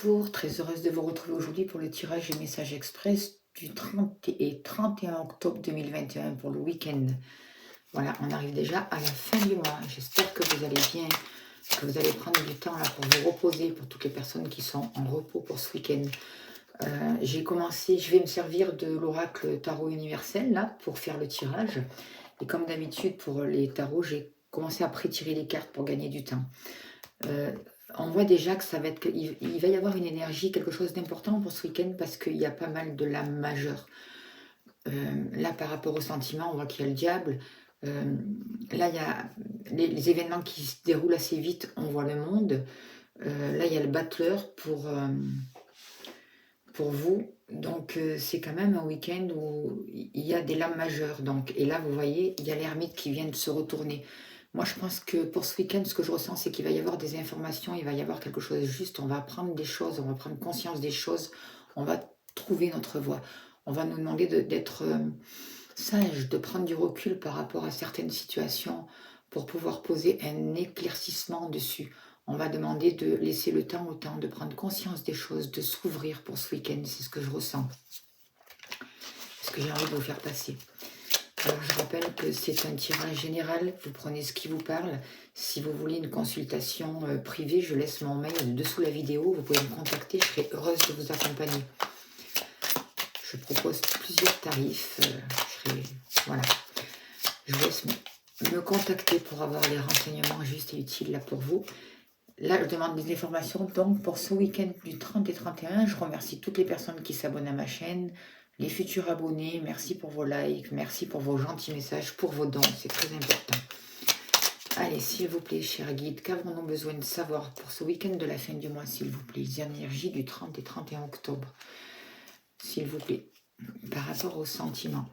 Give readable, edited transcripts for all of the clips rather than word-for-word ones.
Bonjour, très heureuse de vous retrouver aujourd'hui pour le tirage et message express du 30 et 31 octobre 2021 pour le week-end. Voilà, on arrive déjà à la fin du mois. J'espère que vous allez bien, que vous allez prendre du temps là pour vous reposer, pour toutes les personnes qui sont en repos pour ce week-end. J'ai commencé, je vais me servir de l'oracle tarot universel là pour faire le tirage. Et comme d'habitude pour les tarots, j'ai commencé à pré-tirer les cartes pour gagner du temps. On voit déjà que ça va être, il va y avoir une énergie, quelque chose d'important pour ce week-end parce qu'il y a pas mal de lames majeures. Là, par rapport au sentiment, on voit qu'il y a le diable. Là, il y a les événements qui se déroulent assez vite, on voit le monde. Là, il y a le battleur pour vous. Donc, c'est quand même un week-end où il y a des lames majeures. Donc, et là, vous voyez, il y a l'ermite qui vient de se retourner. Moi, je pense que pour ce week-end, ce que je ressens, c'est qu'il va y avoir des informations, il va y avoir quelque chose de juste. On va apprendre des choses, on va prendre conscience des choses, on va trouver notre voie. On va nous demander d'être sage, de prendre du recul par rapport à certaines situations pour pouvoir poser un éclaircissement dessus. On va demander de laisser le temps au temps, de prendre conscience des choses, de s'ouvrir pour ce week-end. C'est ce que je ressens. C'est ce que j'ai envie de vous faire passer. Alors, je rappelle que c'est un tirage général. Vous prenez ce qui vous parle. Si vous voulez une consultation privée, je laisse mon mail dessous la vidéo. Vous pouvez me contacter. Je serai heureuse de vous accompagner. Je propose plusieurs tarifs. Voilà. Je vous laisse me contacter pour avoir les renseignements justes et utiles là pour vous. Là, je demande des informations donc pour ce week-end du 30 et 31. Je remercie toutes les personnes qui s'abonnent à ma chaîne, les futurs abonnés. Merci pour vos likes, merci pour vos gentils messages, pour vos dons, c'est très important. Allez, s'il vous plaît, chers guides, qu'avons-nous besoin de savoir pour ce week-end de la fin du mois, s'il vous plaît, les énergies du 30 et 31 octobre, s'il vous plaît, par rapport aux sentiments.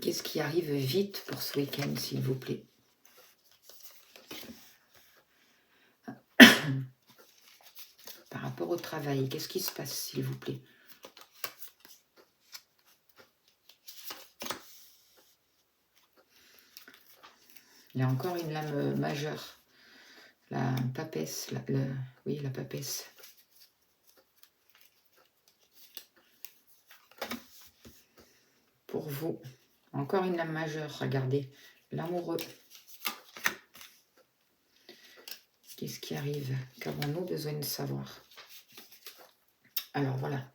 Qu'est-ce qui arrive vite pour ce week-end, s'il vous plaît? Par rapport au travail, qu'est-ce qui se passe, s'il vous plaît? Il y a encore une lame majeure. La papesse, oui, la papesse. Pour vous, encore une lame majeure, regardez. L'amoureux. Qu'est-ce qui arrive? Qu'avons-nous besoin de savoir? Alors voilà.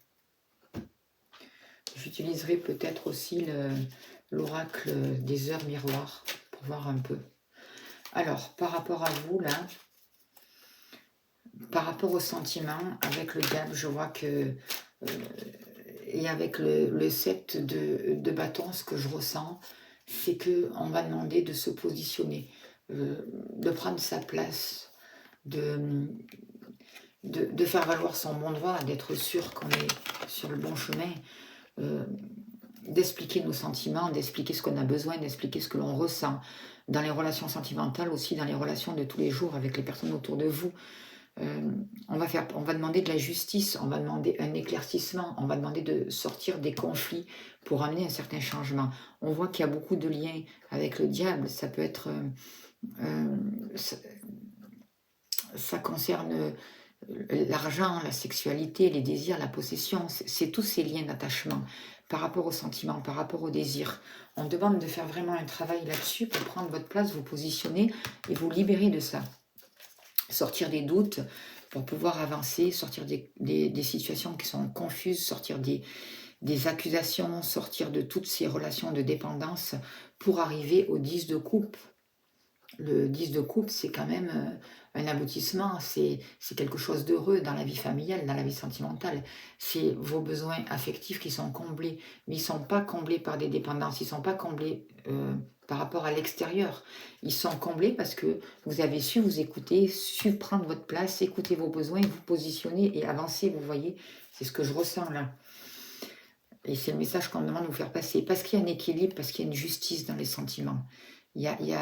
J'utiliserai peut-être aussi l'oracle des heures miroirs pour voir un peu. Alors, par rapport à vous, là, par rapport au sentiment, avec le diable, je vois que, et avec le 7 de bâton, ce que je ressens, c'est qu'on va demander de se positionner, de prendre sa place, de faire valoir son bon droit, d'être sûr qu'on est sur le bon chemin, d'expliquer nos sentiments, d'expliquer ce qu'on a besoin, d'expliquer ce que l'on ressent, dans les relations sentimentales, aussi dans les relations de tous les jours avec les personnes autour de vous. On va demander de la justice, on va demander un éclaircissement, on va demander de sortir des conflits pour amener un certain changement. On voit qu'il y a beaucoup de liens avec le diable, ça peut être... ça concerne l'argent, la sexualité, les désirs, la possession, c'est tous ces liens d'attachement par rapport aux sentiments, par rapport aux désirs. On demande de faire vraiment un travail là-dessus pour prendre votre place, vous positionner et vous libérer de ça. Sortir des doutes pour pouvoir avancer, sortir des situations qui sont confuses, sortir des accusations, sortir de toutes ces relations de dépendance pour arriver au 10 de coupe. Le 10 de coupe, c'est quand même un aboutissement, c'est quelque chose d'heureux dans la vie familiale, dans la vie sentimentale. C'est vos besoins affectifs qui sont comblés, mais ils ne sont pas comblés par des dépendances, ils ne sont pas comblés par rapport à l'extérieur. Ils sont comblés parce que vous avez su vous écouter, su prendre votre place, écouter vos besoins, vous positionner et avancer, vous voyez. C'est ce que je ressens là. Et c'est le message qu'on me demande de vous faire passer. Parce qu'il y a un équilibre, parce qu'il y a une justice dans les sentiments. Il y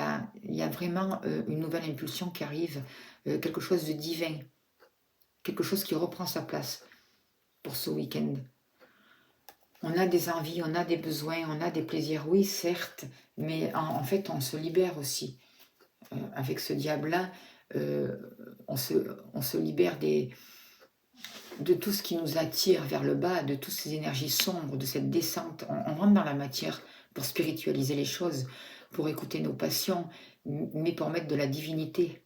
a vraiment une nouvelle impulsion qui arrive, quelque chose de divin, quelque chose qui reprend sa place pour ce week-end. On a des envies, on a des besoins, on a des plaisirs, oui, certes, mais en fait, on se libère aussi avec ce diable-là. euh, on se libère de tout ce qui nous attire vers le bas, de toutes ces énergies sombres, de cette descente. On rentre dans la matière pour spiritualiser les choses, pour écouter nos passions, mais pour mettre de la divinité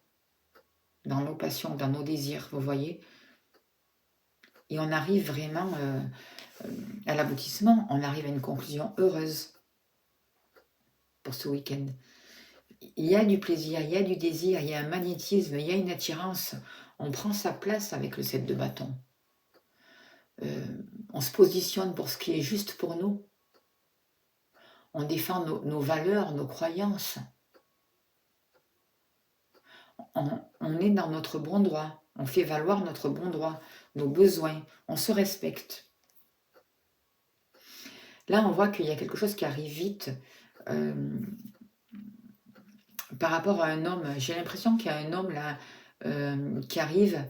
dans nos passions, dans nos désirs, vous voyez. Et on arrive vraiment à l'aboutissement, on arrive à une conclusion heureuse pour ce week-end. Il y a du plaisir, il y a du désir, il y a un magnétisme, il y a une attirance. On prend sa place avec le 7 de bâton. On se positionne pour ce qui est juste pour nous. On défend nos valeurs, nos croyances. On est dans notre bon droit. On fait valoir notre bon droit, nos besoins. On se respecte. Là, on voit qu'il y a quelque chose qui arrive vite par rapport à un homme. J'ai l'impression qu'il y a un homme là qui arrive,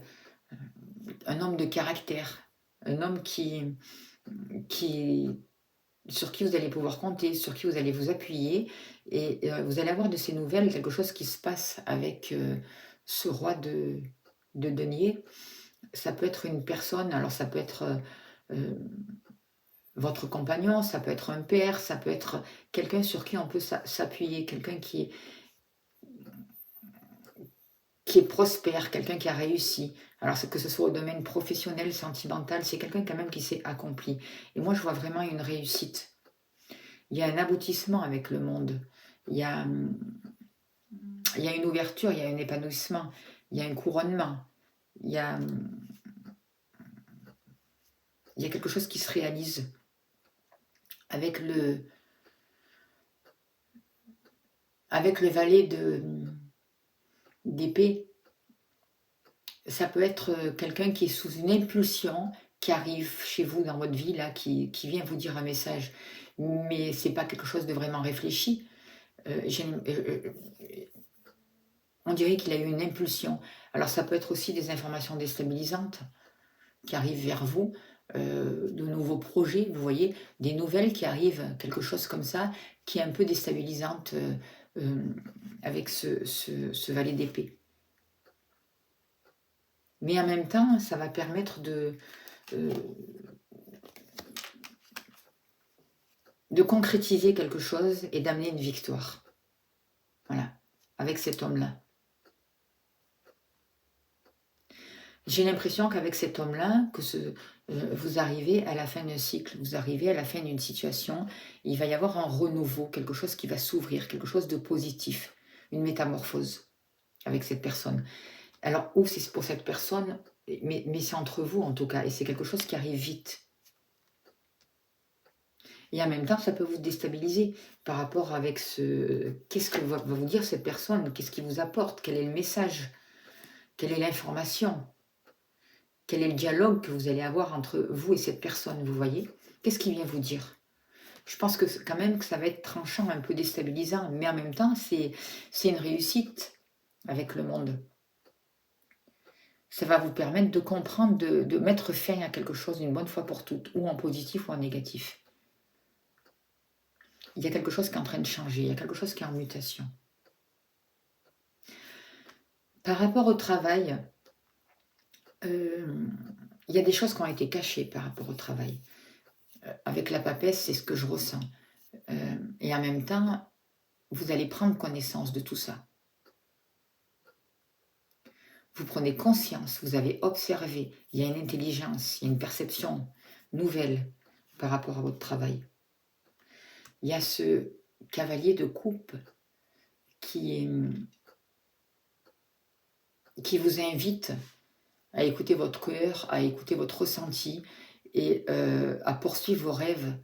un homme de caractère, un homme sur qui vous allez pouvoir compter, sur qui vous allez vous appuyer, et vous allez avoir de ces nouvelles, quelque chose qui se passe avec ce roi de denier. Ça peut être une personne, alors ça peut être votre compagnon, ça peut être un père, ça peut être quelqu'un sur qui on peut s'appuyer, quelqu'un qui est prospère, quelqu'un qui a réussi. Alors que ce soit au domaine professionnel, sentimental, c'est quelqu'un quand même qui s'est accompli. Et moi, je vois vraiment une réussite. Il y a un aboutissement avec le monde. Il y a une ouverture, il y a un épanouissement, il y a un couronnement. Il y a quelque chose qui se réalise avec le valet d'épée. Ça peut être quelqu'un qui est sous une impulsion, qui arrive chez vous dans votre vie, là, qui vient vous dire un message, mais c'est pas quelque chose de vraiment réfléchi. On dirait qu'il a eu une impulsion. Alors ça peut être aussi des informations déstabilisantes qui arrivent vers vous, de nouveaux projets, vous voyez, des nouvelles qui arrivent, quelque chose comme ça, qui est un peu déstabilisante avec ce valet d'épée. Mais en même temps, ça va permettre de concrétiser quelque chose et d'amener une victoire. Voilà, avec cet homme-là. J'ai l'impression qu'avec cet homme-là, vous arrivez à la fin d'un cycle, vous arrivez à la fin d'une situation, il va y avoir un renouveau, quelque chose qui va s'ouvrir, quelque chose de positif, une métamorphose avec cette personne. Alors, ou c'est pour cette personne, mais c'est entre vous en tout cas, et c'est quelque chose qui arrive vite. Et en même temps, ça peut vous déstabiliser par rapport avec qu'est-ce que va vous dire cette personne, qu'est-ce qui vous apporte, quel est le message, quelle est l'information, quel est le dialogue que vous allez avoir entre vous et cette personne, vous voyez? Qu'est-ce qu'il vient vous dire? Je pense que quand même que ça va être tranchant, un peu déstabilisant, mais en même temps, c'est une réussite avec le monde. Ça va vous permettre de comprendre, de mettre fin à quelque chose une bonne fois pour toutes, ou en positif ou en négatif. Il y a quelque chose qui est en train de changer, il y a quelque chose qui est en mutation. Par rapport au travail, il y a des choses qui ont été cachées par rapport au travail. Avec la papesse, c'est ce que je ressens. Et en même temps, vous allez prendre connaissance de tout ça. Vous prenez conscience, vous avez observé, il y a une intelligence, il y a une perception nouvelle par rapport à votre travail. Il y a ce cavalier de coupe qui vous invite à écouter votre cœur, à écouter votre ressenti et à poursuivre vos rêves,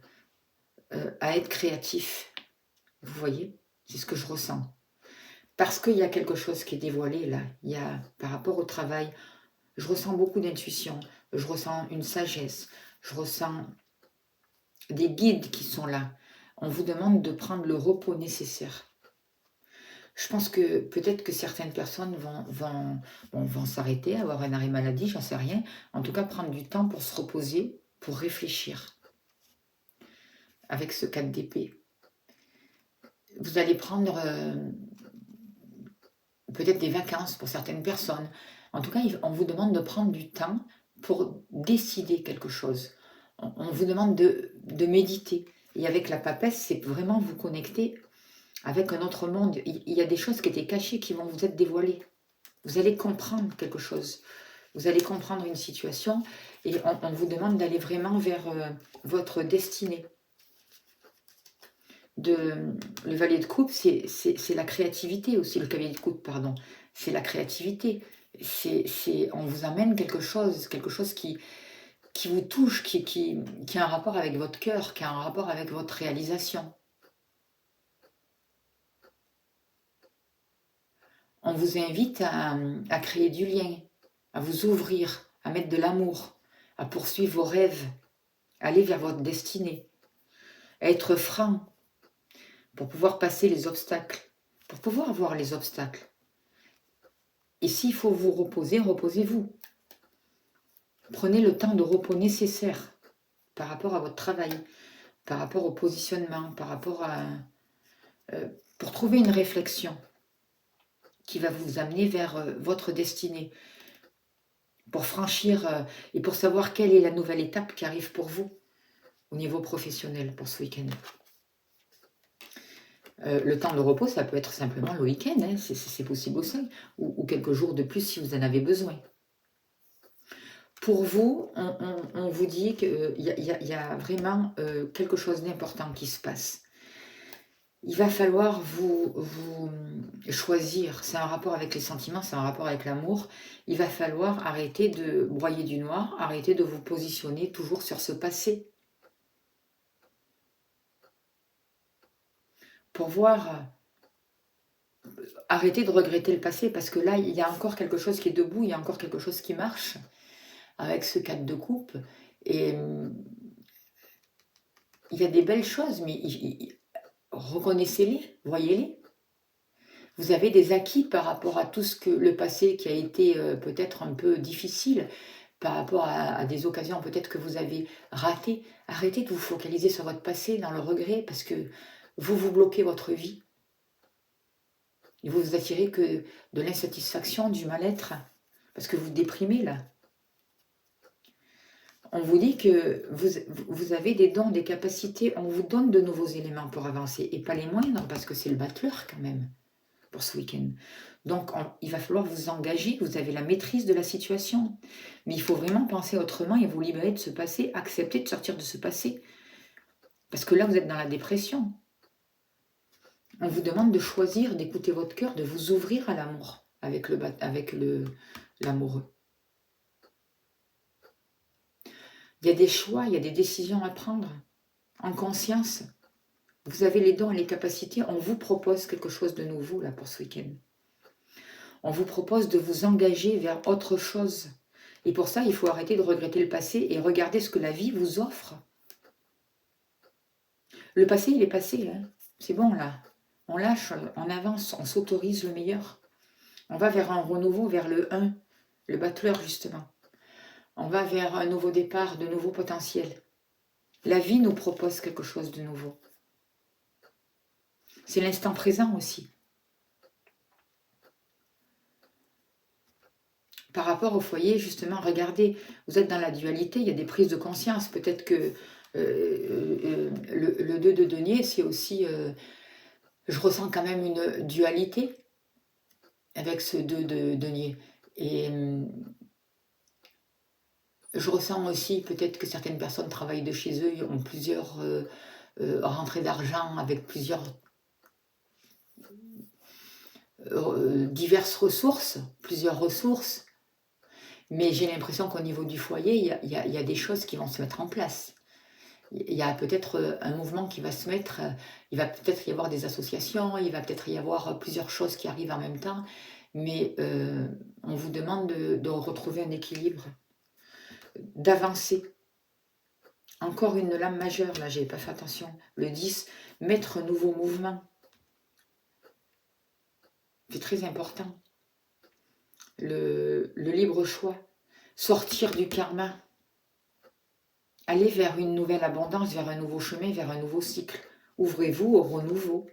à être créatif. Vous voyez, c'est ce que je ressens. Parce qu'il y a quelque chose qui est dévoilé là. Il y a, par rapport au travail, je ressens beaucoup d'intuition, je ressens une sagesse, je ressens des guides qui sont là. On vous demande de prendre le repos nécessaire. Je pense que peut-être que certaines personnes vont s'arrêter, avoir un arrêt maladie, j'en sais rien. En tout cas, prendre du temps pour se reposer, pour réfléchir. Avec ce 4 d'épée. Vous allez prendre peut-être des vacances pour certaines personnes. En tout cas, on vous demande de prendre du temps pour décider quelque chose. On vous demande de méditer. Et avec la papesse, c'est vraiment vous connecter avec un autre monde. Il y a des choses qui étaient cachées qui vont vous être dévoilées. Vous allez comprendre quelque chose. Vous allez comprendre une situation et on vous demande d'aller vraiment vers votre destinée. Le Valet de coupe, c'est la créativité aussi, le cavalier de coupe, pardon. C'est la créativité. On vous amène quelque chose qui vous touche, qui a un rapport avec votre cœur, qui a un rapport avec votre réalisation. On vous invite à créer du lien, à vous ouvrir, à mettre de l'amour, à poursuivre vos rêves, à aller vers votre destinée, à être franc pour pouvoir passer les obstacles, pour pouvoir voir les obstacles. Et s'il faut vous reposer, reposez-vous. Prenez le temps de repos nécessaire par rapport à votre travail, par rapport au positionnement, par rapport à... pour trouver une réflexion qui va vous amener vers votre destinée, pour franchir et pour savoir quelle est la nouvelle étape qui arrive pour vous au niveau professionnel pour ce week-end. Le temps de repos, ça peut être simplement le week-end, hein, c'est possible aussi, ou quelques jours de plus si vous en avez besoin. Pour vous, on vous dit qu'il y a vraiment quelque chose d'important qui se passe. Il va falloir vous choisir, c'est un rapport avec les sentiments, c'est un rapport avec l'amour. Il va falloir arrêter de broyer du noir, arrêter de vous positionner toujours sur ce passé. Pour voir, arrêter de regretter le passé, parce que là, il y a encore quelque chose qui est debout, il y a encore quelque chose qui marche avec ce 4 de coupe. Et il y a des belles choses, mais reconnaissez-les, voyez-les. Vous avez des acquis par rapport à tout ce que le passé qui a été peut-être un peu difficile, par rapport à des occasions peut-être que vous avez ratées. Arrêtez de vous focaliser sur votre passé, dans le regret, parce que vous bloquez votre vie. Et vous attirez que de l'insatisfaction, du mal-être, parce que vous déprimez là. On vous dit que vous avez des dons, des capacités, on vous donne de nouveaux éléments pour avancer, et pas les moindres, parce que c'est le battleur quand même, pour ce week-end. Donc, il va falloir vous engager, vous avez la maîtrise de la situation, mais il faut vraiment penser autrement et vous libérer de ce passé, accepter de sortir de ce passé, parce que là, vous êtes dans la dépression. On vous demande de choisir, d'écouter votre cœur, de vous ouvrir à l'amour, avec l'amoureux. Il y a des choix, il y a des décisions à prendre, en conscience. Vous avez les dons et les capacités, on vous propose quelque chose de nouveau là pour ce week-end. On vous propose de vous engager vers autre chose. Et pour ça, il faut arrêter de regretter le passé et regarder ce que la vie vous offre. Le passé, il est passé. Hein. C'est bon là. On lâche, on avance, on s'autorise le meilleur. On va vers un renouveau, vers le 1, le battleur justement. On va vers un nouveau départ, de nouveaux potentiels. La vie nous propose quelque chose de nouveau. C'est l'instant présent aussi. Par rapport au foyer, justement, regardez, vous êtes dans la dualité, il y a des prises de conscience. Peut-être que le 2 de denier, c'est aussi... je ressens quand même une dualité avec ce 2 de denier. Et je ressens aussi peut-être que certaines personnes travaillent de chez eux, ont plusieurs rentrées d'argent avec plusieurs diverses ressources, plusieurs ressources. Mais j'ai l'impression qu'au niveau du foyer, il y a des choses qui vont se mettre en place. Il y a peut-être un mouvement qui va se mettre, il va peut-être y avoir des associations, il va peut-être y avoir plusieurs choses qui arrivent en même temps, mais on vous demande de retrouver un équilibre, d'avancer. Encore une lame majeure, là, j'ai pas fait attention. Le 10, mettre un nouveau mouvement. C'est très important. Le libre choix. Sortir du karma. Aller vers une nouvelle abondance, vers un nouveau chemin, vers un nouveau cycle. Ouvrez-vous au renouveau.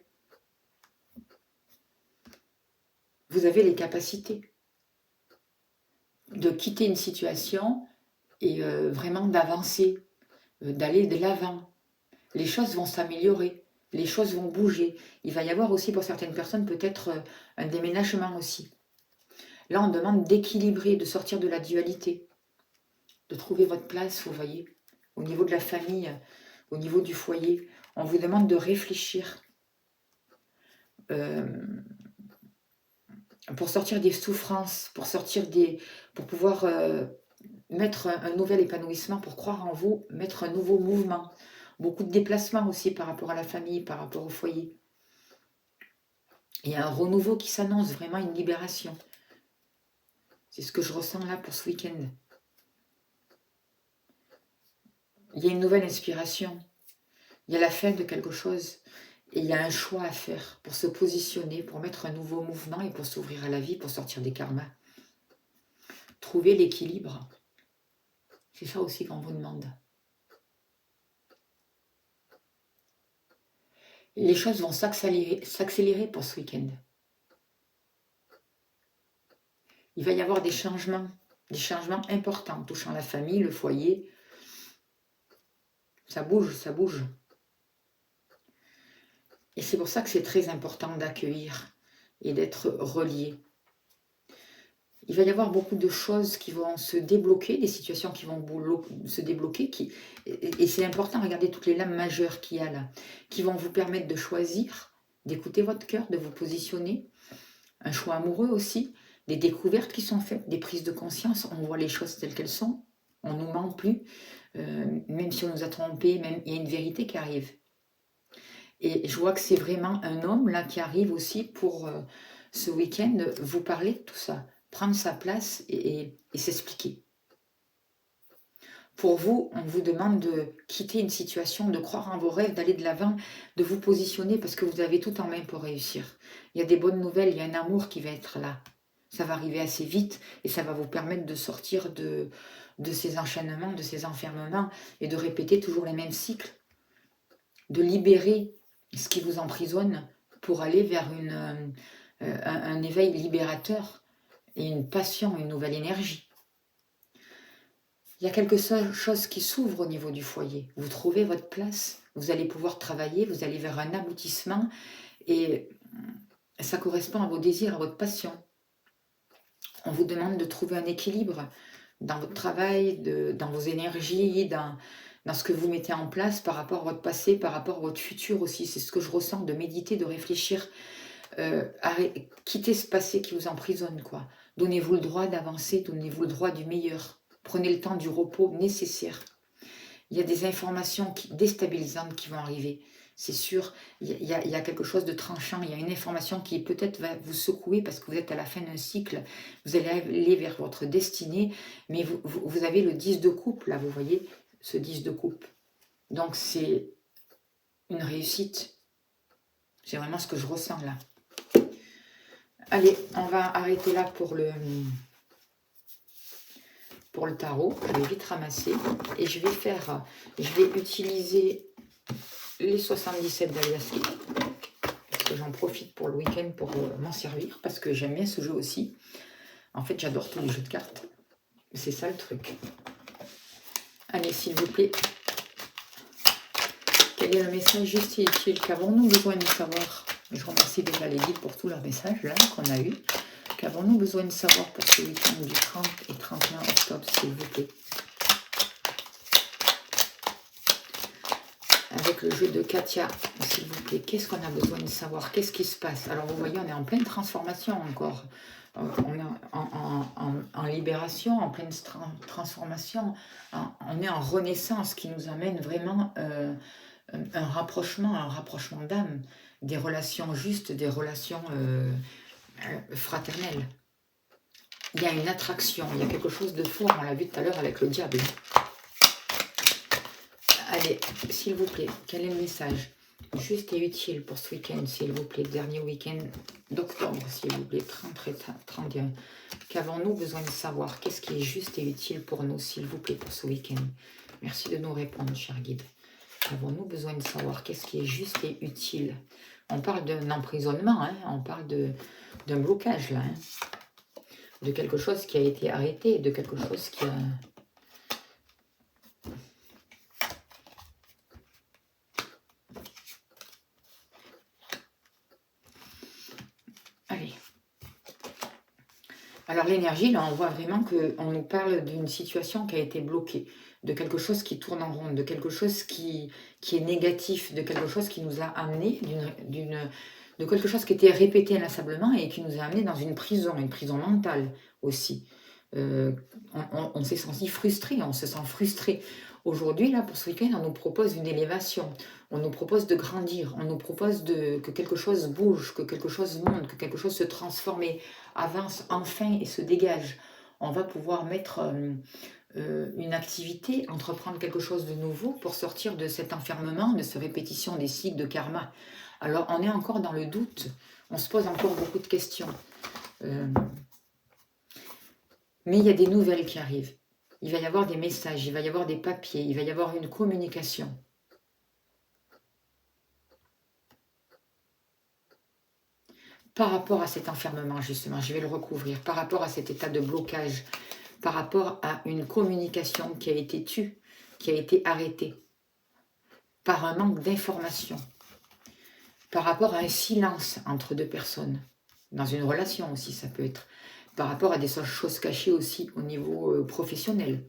vous avez les capacités de quitter une situation et vraiment d'avancer, d'aller de l'avant. Les choses vont s'améliorer, les choses vont bouger. Il va y avoir aussi pour certaines personnes peut-être un déménagement aussi. Là, on demande d'équilibrer, de sortir de la dualité, de trouver votre place, vous voyez, au niveau de la famille, au niveau du foyer. On vous demande de réfléchir pour sortir des souffrances, pour pouvoir mettre un nouvel épanouissement, pour croire en vous, mettre un nouveau mouvement. Beaucoup de déplacements aussi par rapport à la famille, par rapport au foyer. Il y a un renouveau qui s'annonce, vraiment une libération. C'est ce que je ressens là pour ce week-end. Il y a une nouvelle inspiration. Il y a la fin de quelque chose. Et il y a un choix à faire pour se positionner, pour mettre un nouveau mouvement et pour s'ouvrir à la vie, pour sortir des karmas. Trouver l'équilibre. C'est ça aussi qu'on vous demande. Les choses vont s'accélérer pour ce week-end. Il va y avoir des changements importants touchant la famille, le foyer. Ça bouge, ça bouge. Et c'est pour ça que c'est très important d'accueillir et d'être relié. Il va y avoir beaucoup de choses qui vont se débloquer, des situations qui vont se débloquer. Et c'est important, regardez toutes les lames majeures qu'il y a là, qui vont vous permettre de choisir, d'écouter votre cœur, de vous positionner. Un choix amoureux aussi, des découvertes qui sont faites, des prises de conscience. On voit les choses telles qu'elles sont, on ne nous ment plus. Même si on nous a trompés, même il y a une vérité qui arrive. Et je vois que c'est vraiment un homme là qui arrive aussi pour ce week-end vous parler de tout ça, prendre sa place et s'expliquer. Pour vous, on vous demande de quitter une situation, de croire en vos rêves, d'aller de l'avant, de vous positionner parce que vous avez tout en main pour réussir. Il y a des bonnes nouvelles, il y a un amour qui va être là. Ça va arriver assez vite et ça va vous permettre de sortir de ces enchaînements, de ces enfermements et de répéter toujours les mêmes cycles. De libérer ce qui vous emprisonne pour aller vers un éveil libérateur et une passion, une nouvelle énergie. Il y a quelque chose qui s'ouvre au niveau du foyer. Vous trouvez votre place, vous allez pouvoir travailler, vous allez vers un aboutissement et ça correspond à vos désirs, à votre passion. On vous demande de trouver un équilibre dans votre travail, dans vos énergies, dans ce que vous mettez en place par rapport à votre passé, par rapport à votre futur aussi. C'est ce que je ressens, de méditer, de réfléchir, quitter ce passé qui vous emprisonne, quoi. Donnez-vous le droit d'avancer, donnez-vous le droit du meilleur. Prenez le temps du repos nécessaire. Il y a des informations déstabilisantes qui vont arriver. C'est sûr, il y a quelque chose de tranchant, il y a une information qui peut-être va vous secouer parce que vous êtes à la fin d'un cycle, vous allez aller vers votre destinée, mais vous avez le 10 de coupe, là, vous voyez, ce 10 de coupe. Donc c'est une réussite. C'est vraiment ce que je ressens là. Allez, on va arrêter là pour le tarot. Je vais vite ramasser et je vais utiliser les 77 d'Aliaski. Parce que j'en profite pour le week-end pour m'en servir. Parce que j'aime bien ce jeu aussi. En fait, j'adore tous les jeux de cartes. C'est ça le truc. Allez, s'il vous plaît. Quel est le message juste et utile? Qu'avons-nous besoin de savoir? Je remercie déjà les guides pour tous leurs messages là qu'on a eu. Qu'avons-nous besoin de savoir pour ce week-end du 30 et 31 octobre, s'il vous plaît? Avec le jeu de Katia, s'il vous plaît, qu'est-ce qu'on a besoin de savoir? Qu'est-ce qui se passe? Alors, vous voyez, on est en pleine transformation encore. On est en libération, en pleine transformation. On est en renaissance qui nous amène vraiment un rapprochement d'âme, des relations justes, des relations fraternelles. Il y a une attraction, il y a quelque chose de fort, on l'a vu tout à l'heure avec le diable. Allez, s'il vous plaît, quel est le message juste et utile pour ce week-end, s'il vous plaît, dernier week-end d'octobre, s'il vous plaît, 30 et 31. Qu'avons-nous besoin de savoir? Qu'est-ce qui est juste et utile pour nous, s'il vous plaît, pour ce week-end? Merci de nous répondre, cher guide. Qu'avons-nous besoin de savoir? Qu'est-ce qui est juste et utile On parle d'un emprisonnement, hein, on parle d'un blocage, là. Hein, de quelque chose qui a été arrêté, de quelque chose qui a... Allez. Alors l'énergie, là, on voit vraiment qu'on nous parle d'une situation qui a été bloquée, de quelque chose qui tourne en rond, de quelque chose qui est négatif, de quelque chose qui nous a amené, de quelque chose qui était répété inlassablement et qui nous a amené dans une prison mentale aussi. On s'est senti frustré, on se sent frustré. Aujourd'hui, là, pour ce week-end, on nous propose une élévation, on nous propose de grandir, on nous propose que quelque chose bouge, que quelque chose monte, que quelque chose se transforme et avance enfin et se dégage. On va pouvoir mettre une activité, entreprendre quelque chose de nouveau pour sortir de cet enfermement, de cette répétition des cycles de karma. Alors, on est encore dans le doute, on se pose encore beaucoup de questions. Mais il y a des nouvelles qui arrivent. Il va y avoir des messages, il va y avoir des papiers, il va y avoir une communication. Par rapport à cet enfermement, justement, je vais le recouvrir, par rapport à cet état de blocage, par rapport à une communication qui a été tue, qui a été arrêtée, par un manque d'information, par rapport à un silence entre deux personnes, dans une relation aussi, ça peut être, par rapport à des choses cachées aussi au niveau professionnel.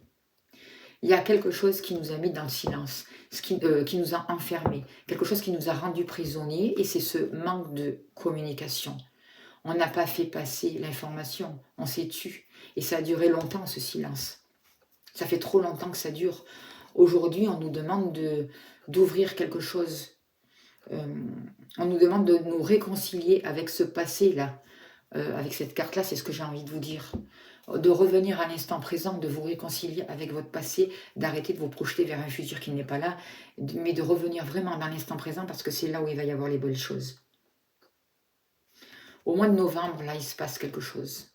Il y a quelque chose qui nous a mis dans le silence, qui nous a enfermés, quelque chose qui nous a rendus prisonniers, et c'est ce manque de communication. On n'a pas fait passer l'information, on s'est tu, et ça a duré longtemps ce silence. Ça fait trop longtemps que ça dure. Aujourd'hui, on nous demande d'ouvrir quelque chose. On nous demande de nous réconcilier avec ce passé-là, avec cette carte-là, c'est ce que j'ai envie de vous dire. De revenir à l'instant présent, de vous réconcilier avec votre passé, d'arrêter de vous projeter vers un futur qui n'est pas là, mais de revenir vraiment dans l'instant présent parce que c'est là où il va y avoir les belles choses. Au mois de novembre, là, il se passe quelque chose.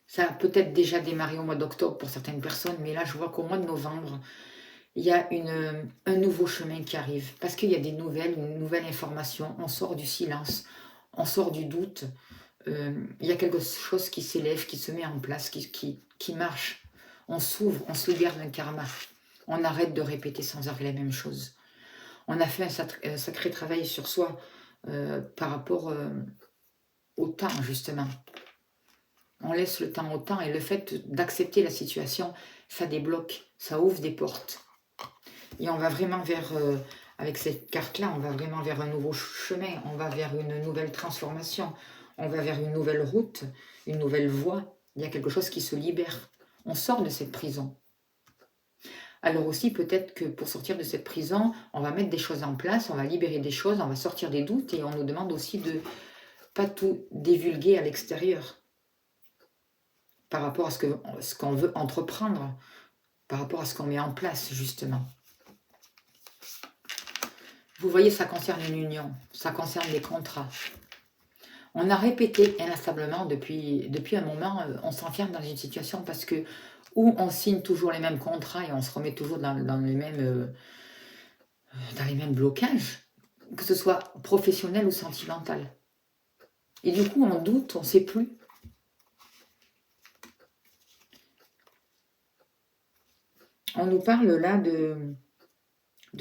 Ça a peut-être déjà démarré au mois d'octobre pour certaines personnes, mais là, je vois qu'au mois de novembre, il y a un nouveau chemin qui arrive parce qu'il y a des nouvelles, une nouvelle information. On sort du silence, on sort du doute. Il y a quelque chose qui s'élève, qui se met en place, qui marche. On s'ouvre, on se libère d'un karma. On arrête de répéter sans arrêt la même chose. On a fait un sacré travail sur soi par rapport au temps, justement. On laisse le temps au temps et le fait d'accepter la situation, ça débloque, ça ouvre des portes. Et on va vraiment vers, avec cette carte-là, on va vraiment vers un nouveau chemin, on va vers une nouvelle transformation. On va vers une nouvelle route, une nouvelle voie. Il y a quelque chose qui se libère. On sort de cette prison. Alors aussi, peut-être que pour sortir de cette prison, on va mettre des choses en place, on va libérer des choses, on va sortir des doutes et on nous demande aussi de pas tout divulguer à l'extérieur par rapport à ce qu'on veut entreprendre, par rapport à ce qu'on met en place, justement. Vous voyez, ça concerne une union, ça concerne les contrats. On a répété inlassablement depuis un moment, on s'enferme dans une situation parce que où on signe toujours les mêmes contrats et on se remet toujours dans les mêmes blocages, que ce soit professionnel ou sentimental. Et du coup, on doute, on ne sait plus. On nous parle là de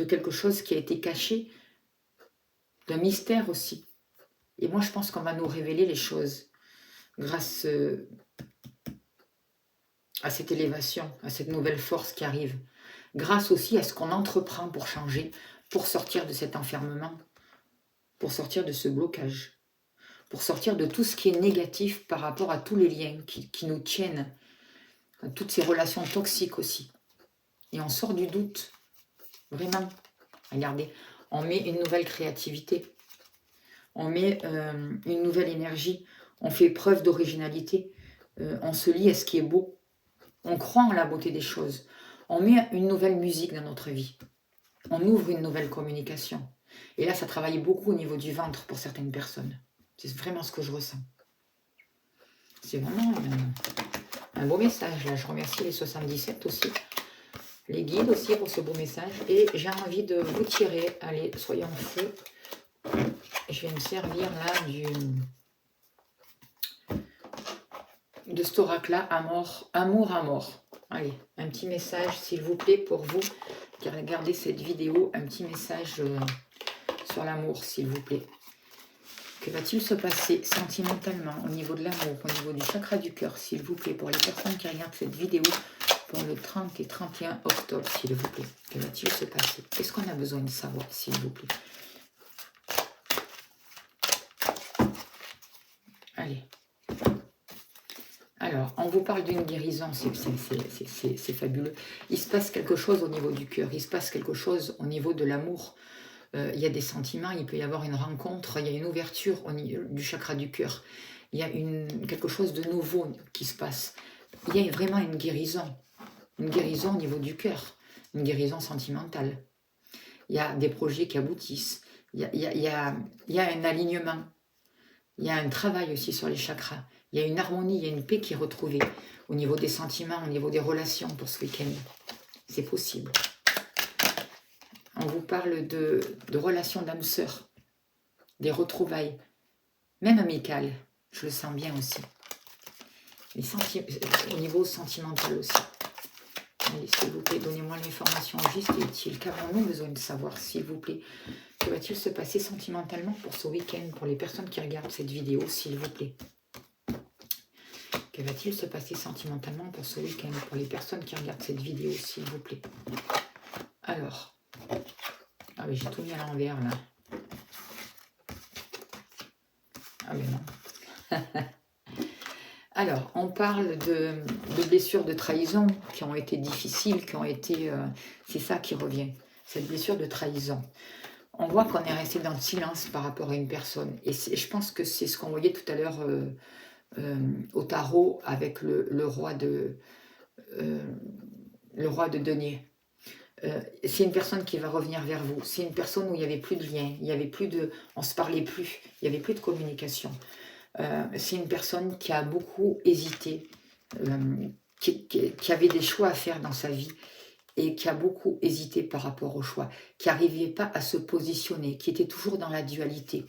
quelque chose qui a été caché, d'un mystère aussi. Et moi, je pense qu'on va nous révéler les choses grâce à cette élévation, à cette nouvelle force qui arrive. Grâce aussi à ce qu'on entreprend pour changer, pour sortir de cet enfermement, pour sortir de ce blocage, pour sortir de tout ce qui est négatif par rapport à tous les liens qui nous tiennent, à toutes ces relations toxiques aussi. Et on sort du doute, vraiment. Regardez, on met une nouvelle créativité, on met une nouvelle énergie, on fait preuve d'originalité, on se lie à ce qui est beau, on croit en la beauté des choses, on met une nouvelle musique dans notre vie, on ouvre une nouvelle communication. Et là, ça travaille beaucoup au niveau du ventre pour certaines personnes. C'est vraiment ce que je ressens. C'est vraiment un beau message. Là, je remercie les 77 aussi, les guides aussi pour ce beau message. Et j'ai envie de vous tirer. Allez, soyons fous. Je vais me servir là de cet oracle-là, amour à mort. Allez, un petit message, s'il vous plaît, pour vous qui regardez cette vidéo, un petit message sur l'amour, s'il vous plaît. Que va-t-il se passer sentimentalement au niveau de l'amour, au niveau du chakra du cœur, s'il vous plaît, pour les personnes qui regardent cette vidéo pour le 30 et 31 octobre, s'il vous plaît. Que va-t-il se passer? Qu'est-ce qu'on a besoin de savoir, s'il vous plaît? Allez. Alors, on vous parle d'une guérison, c'est fabuleux. Il se passe quelque chose au niveau du cœur, il se passe quelque chose au niveau de l'amour. Il y a des sentiments, il peut y avoir une rencontre, il y a une ouverture au niveau du chakra du cœur. Il y a quelque chose de nouveau qui se passe. Il y a vraiment une guérison au niveau du cœur, une guérison sentimentale. Il y a des projets qui aboutissent, il y a un alignement, il y a un travail aussi sur les chakras. Il y a une harmonie, il y a une paix qui est retrouvée au niveau des sentiments, au niveau des relations pour ce week-end. C'est possible. On vous parle de relations d'âme sœur, des retrouvailles, même amicales. Je le sens bien aussi. Au niveau sentimental aussi. Allez, s'il vous plaît, donnez-moi l'information juste et utile. Qu'avons-nous besoin de savoir, s'il vous plaît? Que va-t-il se passer sentimentalement pour ce week-end, pour les personnes qui regardent cette vidéo, s'il vous plaît? Que va-t-il se passer sentimentalement pour ce week-end, pour les personnes qui regardent cette vidéo, s'il vous plaît? Alors, ah oui, j'ai tout mis à l'envers, là. Ah mais non. Alors, on parle de blessures de trahison qui ont été difficiles, qui ont été... c'est ça qui revient, cette blessure de trahison. On voit qu'on est resté dans le silence par rapport à une personne. Et je pense que c'est ce qu'on voyait tout à l'heure au tarot avec le roi de denier. C'est une personne qui va revenir vers vous. C'est une personne où il n'y avait plus de lien, il y avait plus de, on ne se parlait plus, il n'y avait plus de communication. C'est une personne qui a beaucoup hésité, qui avait des choix à faire dans sa vie et qui a beaucoup hésité par rapport au choix, qui n'arrivait pas à se positionner, qui était toujours dans la dualité,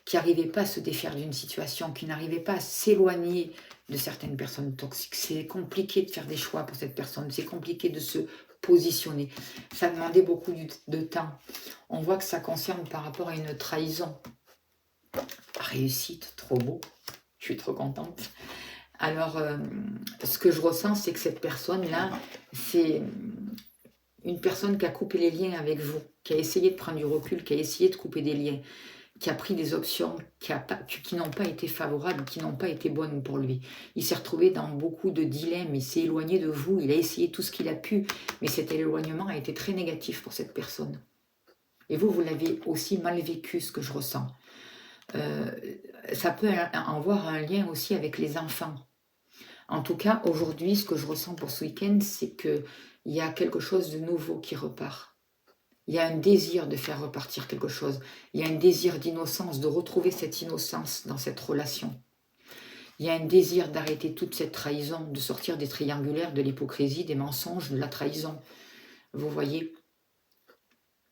qui n'arrivait pas à se défaire d'une situation, qui n'arrivait pas à s'éloigner de certaines personnes toxiques. C'est compliqué de faire des choix pour cette personne, c'est compliqué de se positionner. Ça demandait beaucoup de temps. On voit que ça concerne par rapport à une trahison. Réussite, trop beau, je suis trop contente. Alors, ce que je ressens, c'est que cette personne-là, c'est une personne qui a coupé les liens avec vous, qui a essayé de prendre du recul, qui a essayé de couper des liens, qui a pris des options qui n'ont pas été favorables, qui n'ont pas été bonnes pour lui. Il s'est retrouvé dans beaucoup de dilemmes, il s'est éloigné de vous, il a essayé tout ce qu'il a pu, mais cet éloignement a été très négatif pour cette personne. Et vous, vous l'avez aussi mal vécu, ce que je ressens. Ça peut avoir un lien aussi avec les enfants. En tout cas, aujourd'hui, ce que je ressens pour ce week-end, c'est qu'il y a quelque chose de nouveau qui repart. Il y a un désir de faire repartir quelque chose. Il y a un désir d'innocence, de retrouver cette innocence dans cette relation. Il y a un désir d'arrêter toute cette trahison, de sortir des triangulaires, de l'hypocrisie, des mensonges, de la trahison. Vous voyez?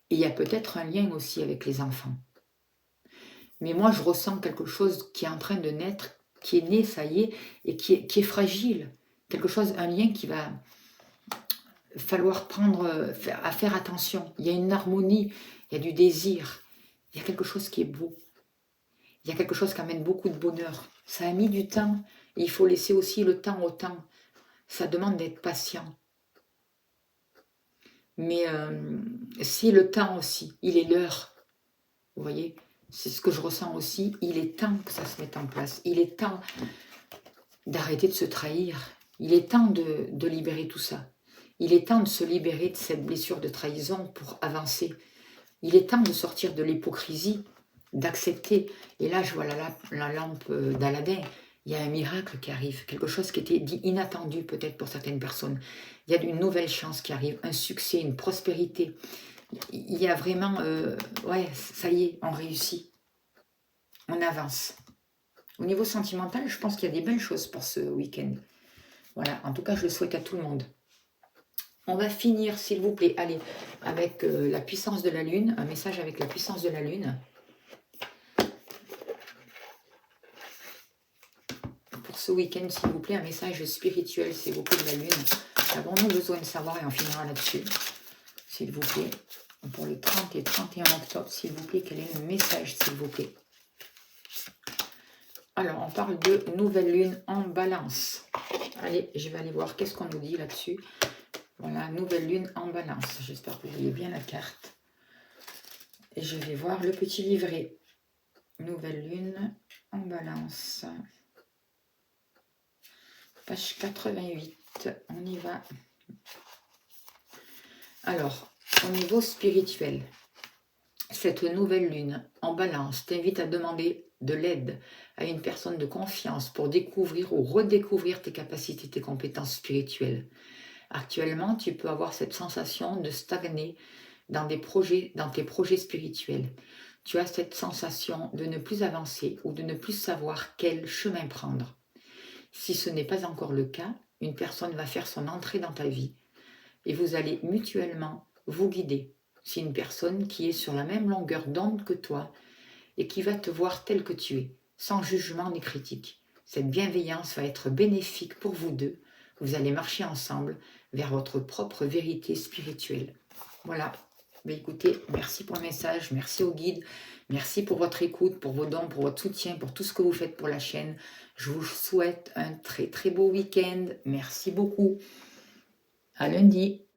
Et il y a peut-être un lien aussi avec les enfants. Mais moi, je ressens quelque chose qui est en train de naître, qui est né, ça y est, et qui est fragile. Quelque chose, un lien qui va falloir faire attention. Il y a une harmonie, il y a du désir, il y a quelque chose qui est beau. Il y a quelque chose qui amène beaucoup de bonheur. Ça a mis du temps, et il faut laisser aussi le temps au temps. Ça demande d'être patient. Mais si le temps aussi, il est l'heure, vous voyez, c'est ce que je ressens aussi, il est temps que ça se mette en place. Il est temps d'arrêter de se trahir. Il est temps de libérer tout ça. Il est temps de se libérer de cette blessure de trahison pour avancer. Il est temps de sortir de l'hypocrisie, d'accepter. Et là, je vois la lampe d'Aladin. Il y a un miracle qui arrive, quelque chose qui était dit inattendu peut-être pour certaines personnes. Il y a une nouvelle chance qui arrive, un succès, une prospérité. Il y a vraiment, ouais, ça y est, on réussit. On avance. Au niveau sentimental, je pense qu'il y a des belles choses pour ce week-end. Voilà, en tout cas, je le souhaite à tout le monde. On va finir, s'il vous plaît, avec la puissance de la Lune, un message avec la puissance de la Lune. ce week-end, s'il vous plaît, un message spirituel, s'il vous plaît, de la Lune. Avons-nous besoin de savoir, et on finira là-dessus, s'il vous plaît. Pour le 30 et 31 octobre, s'il vous plaît, quel est le message, s'il vous plaît? Alors, on parle de nouvelle lune en balance. Allez, je vais aller voir qu'est-ce qu'on nous dit là-dessus. Voilà, nouvelle lune en balance. J'espère que vous voyez bien la carte. Et je vais voir le petit livret. Nouvelle lune en balance. Page 88. On y va. Alors, au niveau spirituel, cette nouvelle lune en balance t'invite à demander de l'aide à une personne de confiance pour découvrir ou redécouvrir tes capacités, tes compétences spirituelles. Actuellement, tu peux avoir cette sensation de stagner dans tes projets spirituels. Tu as cette sensation de ne plus avancer ou de ne plus savoir quel chemin prendre. Si ce n'est pas encore le cas, une personne va faire son entrée dans ta vie et vous allez mutuellement vous guider. C'est une personne qui est sur la même longueur d'onde que toi et qui va te voir tel que tu es, sans jugement ni critique. Cette bienveillance va être bénéfique pour vous deux. Vous allez marcher ensemble vers votre propre vérité spirituelle. Voilà. Mais écoutez, merci pour le message, merci au guide, merci pour votre écoute, pour vos dons, pour votre soutien, pour tout ce que vous faites pour la chaîne. Je vous souhaite un très très beau week-end. Merci beaucoup. À lundi.